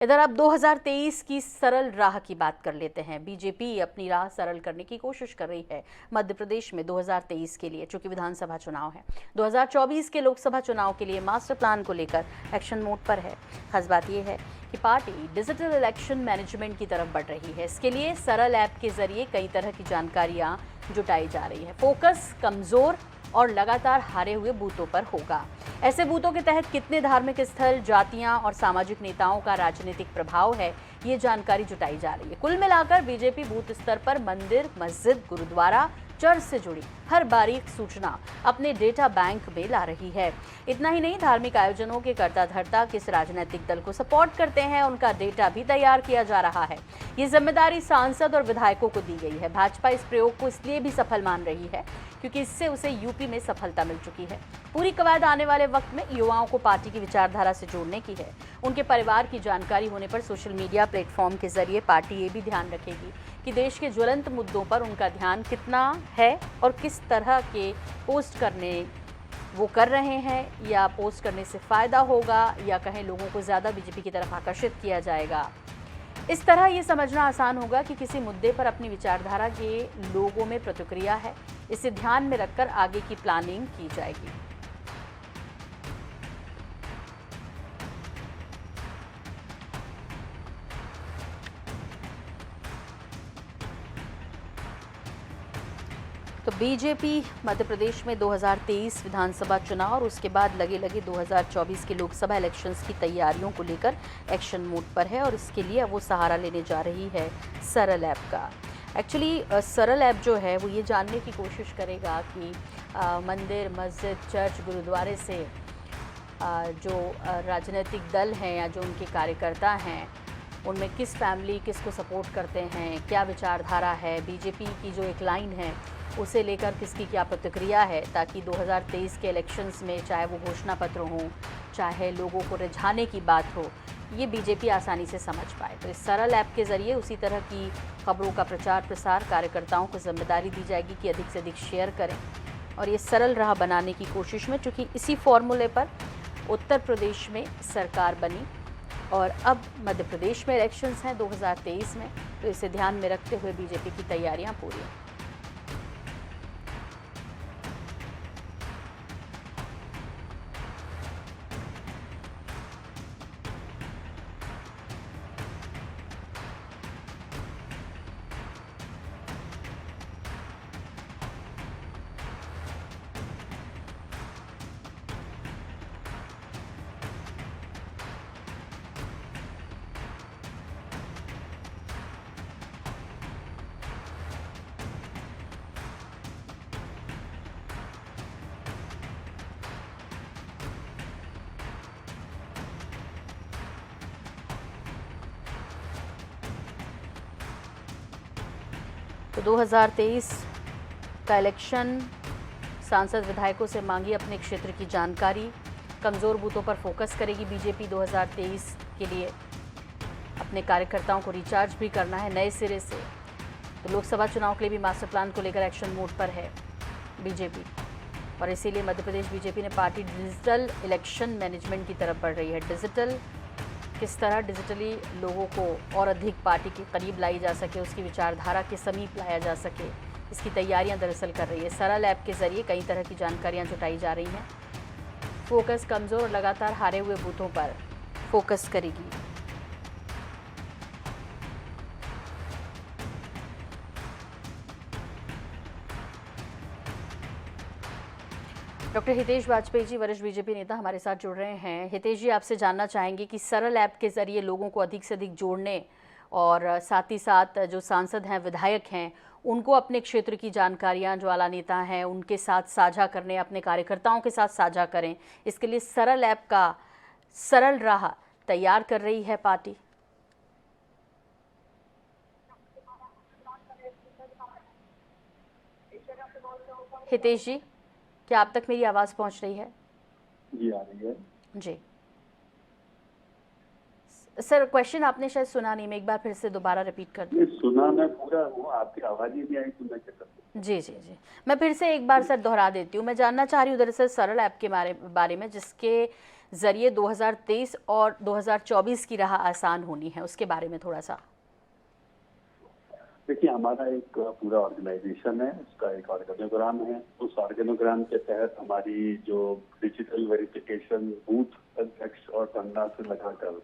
इधर अब 2023 की सरल राह की बात कर लेते हैं। बीजेपी अपनी राह सरल करने की कोशिश कर रही है मध्य प्रदेश में 2023 के लिए, चूंकि विधानसभा चुनाव है। 2024 के लोकसभा चुनाव के लिए मास्टर प्लान को लेकर एक्शन मोड पर है। खास बात यह है कि पार्टी डिजिटल इलेक्शन मैनेजमेंट की तरफ बढ़ रही है। इसके लिए सरल ऐप के जरिए कई तरह की जानकारियां जुटाई जा रही है। फोकस कमजोर और लगातार हारे हुए बूथों पर होगा। ऐसे बूथों के तहत कितने धार्मिक स्थल, जातियां और सामाजिक नेताओं का राजनीतिक प्रभाव है, ये जानकारी जुटाई जा रही है। कुल मिलाकर बीजेपी बूथ स्तर पर मंदिर, मस्जिद, गुरुद्वारा, चर्च से जुड़ी हर बारीक सूचना अपने डेटा बैंक में ला रही है। इतना ही नहीं, धार्मिक आयोजनों के कर्ता धर्ता किस राजनीतिक दल को सपोर्ट करते हैं, उनका डेटा भी तैयार किया जा रहा है। ये जिम्मेदारी सांसद और विधायकों को दी गई है। भाजपा इस प्रयोग को इसलिए भी सफल मान रही है क्योंकि इससे उसे यूपी में सफलता मिल चुकी है। पूरी कवायद आने वाले वक्त में युवाओं को पार्टी की विचारधारा से जोड़ने की है। उनके परिवार की जानकारी होने पर सोशल मीडिया प्लेटफॉर्म के जरिए पार्टी ये भी ध्यान रखेगी कि देश के ज्वलंत मुद्दों पर उनका ध्यान कितना है और किस तरह के पोस्ट करने वो कर रहे हैं, या पोस्ट करने से फ़ायदा होगा या कहें लोगों को ज़्यादा बीजेपी की तरफ आकर्षित किया जाएगा। इस तरह ये समझना आसान होगा कि किसी मुद्दे पर अपनी विचारधारा के लोगों में प्रतिक्रिया है। इसे ध्यान में रखकर आगे की प्लानिंग की जाएगी। तो बीजेपी मध्य प्रदेश में 2023 विधानसभा चुनाव और उसके बाद लगे 2024 के लोकसभा इलेक्शंस की तैयारियों को लेकर एक्शन मोड पर है और इसके लिए वो सहारा लेने जा रही है सरल ऐप का। एक्चुअली सरल ऐप जो है वो ये जानने की कोशिश करेगा कि मंदिर, मस्जिद, चर्च, गुरुद्वारे से जो राजनीतिक दल हैं या जो उनके कार्यकर्ता हैं, उनमें किस फैमिली किसको सपोर्ट करते हैं, क्या विचारधारा है, बीजेपी की जो एक लाइन है उसे लेकर किसकी क्या प्रतिक्रिया है, ताकि 2023 के इलेक्शंस में चाहे वो घोषणा पत्र हो, चाहे लोगों को रिझाने की बात हो, ये बीजेपी आसानी से समझ पाए। तो इस सरल ऐप के ज़रिए उसी तरह की खबरों का प्रचार प्रसार कार्यकर्ताओं को जिम्मेदारी दी जाएगी कि अधिक से अधिक शेयर करें और ये सरल राह बनाने की कोशिश में, चूँकि इसी फॉर्मूले पर उत्तर प्रदेश में सरकार बनी और अब मध्य प्रदेश में इलेक्शंस हैं 2023 में, तो इसे ध्यान में रखते हुए बीजेपी की तैयारियां पूरी हैं। तो 2023 का इलेक्शन, सांसद विधायकों से मांगी अपने क्षेत्र की जानकारी, कमज़ोर बूथों पर फोकस करेगी बीजेपी। 2023 के लिए अपने कार्यकर्ताओं को रिचार्ज भी करना है नए सिरे से। तो लोकसभा चुनाव के लिए भी मास्टर प्लान को लेकर एक्शन मोड पर है बीजेपी और इसीलिए मध्य प्रदेश बीजेपी ने पार्टी डिजिटल इलेक्शन मैनेजमेंट की तरफ बढ़ रही है। डिजिटल किस तरह डिजिटली लोगों को और अधिक पार्टी के करीब लाई जा सके, उसकी विचारधारा के समीप लाया जा सके, इसकी तैयारियां दरअसल कर रही है। सरल ऐप के जरिए कई तरह की जानकारियां जुटाई जा रही हैं। फोकस कमज़ोर और लगातार हारे हुए बूथों पर फोकस करेगी। डॉक्टर हितेश वाजपेयी जी, वरिष्ठ बीजेपी नेता, हमारे साथ जुड़ रहे हैं। हितेश जी, आपसे जानना चाहेंगे कि सरल ऐप के ज़रिए लोगों को अधिक से अधिक जोड़ने और साथ ही साथ जो सांसद हैं, विधायक हैं, उनको अपने क्षेत्र की जानकारियां, जो आला नेता हैं उनके साथ साझा करने, अपने कार्यकर्ताओं के साथ साझा करें, इसके लिए सरल ऐप का सरल राह तैयार कर रही है पार्टी। हितेश जी, क्या आप तक मेरी आवाज़ पहुंच रही है? जी, आ रही है। जी सर, क्वेश्चन आपने शायद सुना नहीं, मैं एक बार फिर से दोबारा रिपीट कर दूं। सुना मैं पूरा हूँ, आपकी आवाज़ ही नहीं आई तो मैं क्या करूँ? जी जी जी, मैं फिर से एक बार सर दोहरा देती हूँ। मैं जानना चाह रही हूँ दरअसल सरल ऐप के बारे में, जिसके जरिए 2023 और 2024 की राह आसान होनी है, उसके बारे में थोड़ा सा। देखिए, हमारा एक पूरा ऑर्गेनाइजेशन है, उसका एक ऑर्गेनोग्राम है। उस ऑर्गेनोग्राम के तहत हमारी जो डिजिटल वेरिफिकेशन बूथ अध्यक्ष और धरना से लगाकर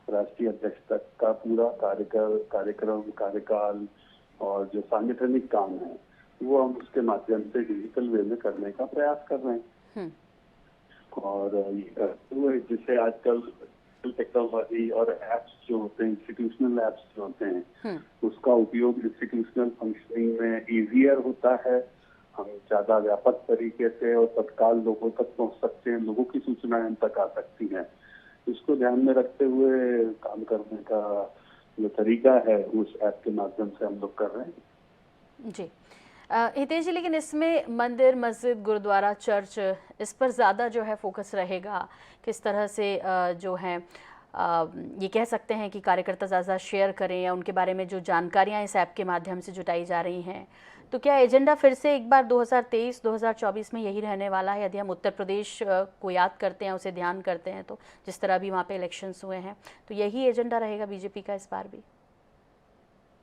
राष्ट्रीय अध्यक्ष तक का पूरा कार्यक्रम, कार्यकाल और जो सांगठनिक काम है वो हम उसके माध्यम से डिजिटल वे में करने का प्रयास कर रहे हैं। और ये करते हुए जिसे आजकल टेक्नोलॉजी और एप्स जो होते हैं, इंस्टीट्यूशनल एप्स जो होते हैं, उसका उपयोग इंस्टीट्यूशनल फंक्शनिंग में इजियर होता है। हम ज्यादा व्यापक तरीके से और तत्काल लोगों तक पहुंच सकते हैं, लोगों की सूचनाएं हम तक आ सकती हैं। इसको ध्यान में रखते हुए काम करने का जो तरीका है उस ऐप के माध्यम से हम लोग कर रहे हैं। जी हितेश जी, लेकिन इसमें मंदिर, मस्जिद, गुरुद्वारा, चर्च, इस पर ज़्यादा जो है फोकस रहेगा। किस तरह से जो है ये कह सकते हैं कि कार्यकर्ता ज़्यादा शेयर करें या उनके बारे में जो जानकारियां इस ऐप के माध्यम से जुटाई जा रही हैं, तो क्या एजेंडा फिर से एक बार 2023-2024 में यही रहने वाला है? यदि हम उत्तर प्रदेश को याद करते हैं, उसे ध्यान करते हैं, तो जिस तरह भी वहाँ पे इलेक्शंस हुए हैं, तो यही एजेंडा रहेगा बीजेपी का इस बार भी?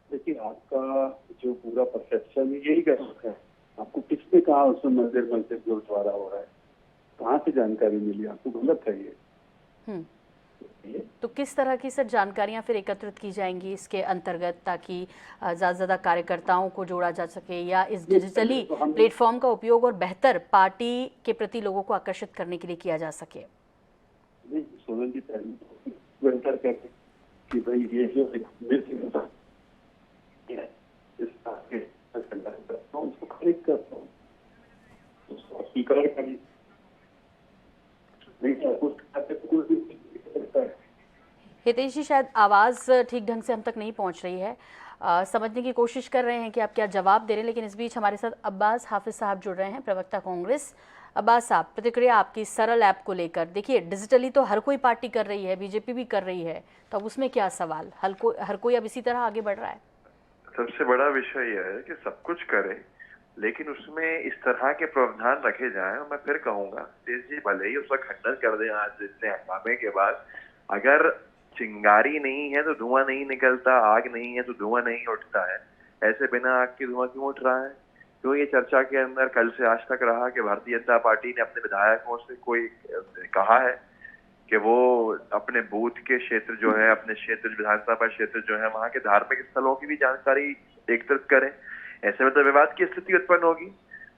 देखिए, आपका जो पूरा परसेप्शन यही गलत है। आपको किसने कहा उसमें मंदिर, मस्जिद, गुरुद्वारा हो रहा है? कहाँ से जानकारी मिली आपको? गलत है ये। तो किस तरह की सर जानकारियां फिर एकत्रित की जाएंगी इसके अंतर्गत, ताकि ज़्यादा से ज़्यादा कार्यकर्ताओं को जोड़ा जा सके, या इस डिजिटली प्लेटफॉर्म का उपयोग और बेहतर पार्टी के प्रति लोगों को आकर्षित करने के लिए किया जा सके? सोनल जी, पहले कि भाई ये जो उसको खरीद करता हूँ, उसको स्वीकार करिए। हितेश जी, शायद आवाज़ ठीक ढंग से हम तक नहीं पहुंच रही है। समझने की कोशिश कर रहे हैं कि आप क्या जवाब दे रहे हैं, लेकिन इस बीच हमारे साथ अब्बास हाफिज साहब जुड़ रहे हैं, प्रवक्ता कांग्रेस। अब्बास साहब, प्रतिक्रिया आपकी सरल ऐप को लेकर। देखिए, डिजिटली तो हर कोई पार्टी कर रही है, बीजेपी भी कर रही है, तो अब उसमें क्या सवाल? हर कोई अब इसी तरह आगे बढ़ रहा है। सबसे बड़ा विषय यह है कि सब कुछ करें, लेकिन उसमें इस तरह के प्रावधान रखे जाएं। और मैं फिर कहूंगा, तेज जी भले ही उसका खंडन कर दें आज इतने हंगामे के बाद, अगर चिंगारी नहीं है तो धुआं नहीं निकलता, आग नहीं है तो धुआं नहीं उठता है। ऐसे बिना आग के धुआं क्यों उठ रहा है? क्यों ये चर्चा के अंदर कल से आज तक रहा कि भारतीय जनता पार्टी ने अपने विधायकों से कोई कहा है कि वो अपने बूथ के क्षेत्र जो है, अपने क्षेत्र विधानसभा क्षेत्र जो है, वहां के धार्मिक स्थलों की भी जानकारी एकत्रित करें? ऐसे में तो विवाद की स्थिति उत्पन्न होगी।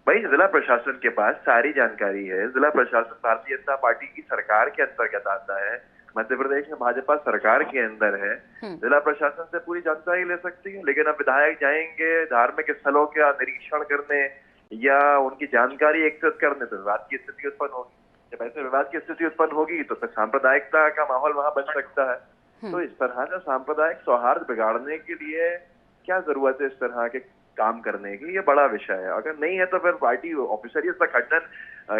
भाई, जिला प्रशासन के पास सारी जानकारी है। जिला प्रशासन भारतीय जनता पार्टी की सरकार के अंतर्गत आता है, मध्य प्रदेश में भाजपा सरकार के अंदर है। जिला प्रशासन से पूरी जानकारी ले सकती है। लेकिन अब विधायक जाएंगे धार्मिक स्थलों का निरीक्षण करने या उनकी जानकारी एकत्रित करने, तो विवाद की स्थिति उत्पन्न होगी। जब ऐसे विवाद की स्थिति उत्पन्न होगी तो फिर सांप्रदायिकता का माहौल वहां बन सकता है। तो इस तरह से सांप्रदायिक सौहार्द बिगाड़ने के लिए क्या जरूरत है इस तरह के काम करने की? ये बड़ा विषय है। अगर नहीं है तो फिर पार्टी ऑफिसर इसका खंडन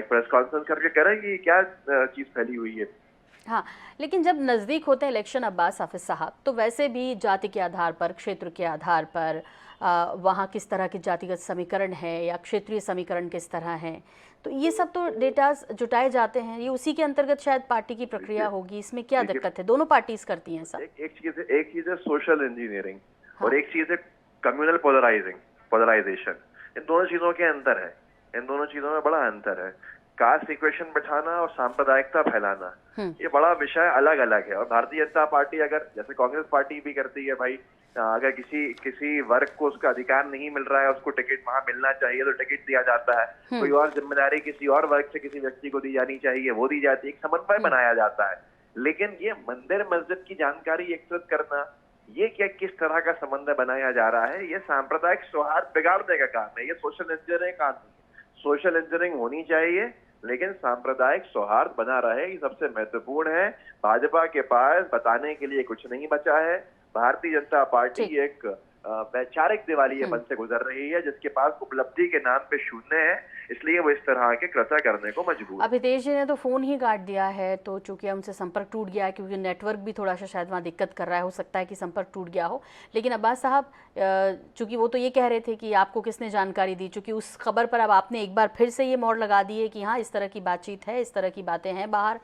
प्रेस कॉन्फ्रेंस करके करेगी। क्या चीज फैली हुई है? हाँ, लेकिन जब नज़दीक होते हैं इलेक्शन अब्बास हाफिज साहब, तो वैसे भी जाति के आधार पर, क्षेत्र के आधार पर वहाँ किस तरह के जातिगत समीकरण है या क्षेत्रीय समीकरण किस तरह हैं, तो ये सब तो डेटाज जुटाए जाते हैं। ये उसी के अंतर्गत शायद पार्टी की प्रक्रिया होगी। इसमें क्या दिक्कत है? दोनों पार्टीज करती हैं सर। एक चीज है सोशल इंजीनियरिंग, और एक चीज है कम्युनल पोलराइजेशन। इन दोनों चीजों के अंतर है, इन दोनों चीजों में बड़ा अंतर है। कास्ट इक्वेशन बिठाना और सांप्रदायिकता फैलाना, ये बड़ा विषय अलग अलग है। और भारतीय जनता पार्टी, अगर जैसे कांग्रेस पार्टी भी करती है, भाई अगर किसी वर्ग को उसका अधिकार नहीं मिल रहा है, उसको टिकट वहां मिलना चाहिए तो टिकट दिया जाता है। कोई और जिम्मेदारी किसी और वर्ग से किसी व्यक्ति को दी जानी चाहिए, वो दी जाती है। एक समन्वय बनाया जाता है। लेकिन ये मंदिर मस्जिद की जानकारी एकत्रित करना, ये क्या किस तरह का समन्वय बनाया जा रहा है? ये सांप्रदायिक सौहार्द बिगाड़ने का काम है। ये सोशल इंजीनियरिंग काम नहीं है। सोशल इंजीनियरिंग होनी चाहिए, लेकिन सांप्रदायिक सौहार्द बना रहे, ये सबसे महत्वपूर्ण है। भाजपा के पास बताने के लिए कुछ नहीं बचा है। भारतीय जनता पार्टी एक वैचारिक दिवालियेपन से गुजर रही है, जिसके पास उपलब्धि के नाम पे शून्य है, इसलिए वो इस तरह के कृत्य करने को मजबूर है। अब हितेश जी ने तो फोन ही काट दिया है, तो चूंकि उनसे संपर्क टूट गया है, क्योंकि नेटवर्क भी थोड़ा सा शायद वहाँ दिक्कत कर रहा है, हो सकता है कि संपर्क टूट गया हो। लेकिन अब्बास साहब, चूंकि वो तो ये कह रहे थे कि आपको किसने जानकारी दी, चूंकि उस खबर पर अब आपने एक बार फिर से ये मोड़ लगा दी है कि हाँ, इस तरह की बातचीत है, इस तरह की बातें हैं बाहर,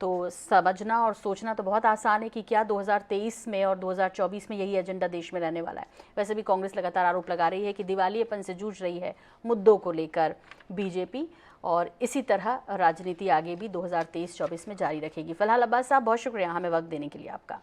तो समझना और सोचना तो बहुत आसान है कि क्या 2023 में और 2024 में यही एजेंडा देश में रहने वाला है। वैसे भी कांग्रेस लगातार आरोप लगा रही है कि दिवालियेपन से जूझ रही है मुद्दों को लेकर बीजेपी, और इसी तरह राजनीति आगे भी 2023-24 में जारी रखेगी। फिलहाल अब्बास साहब, बहुत शुक्रिया हमें वक्त देने के लिए आपका।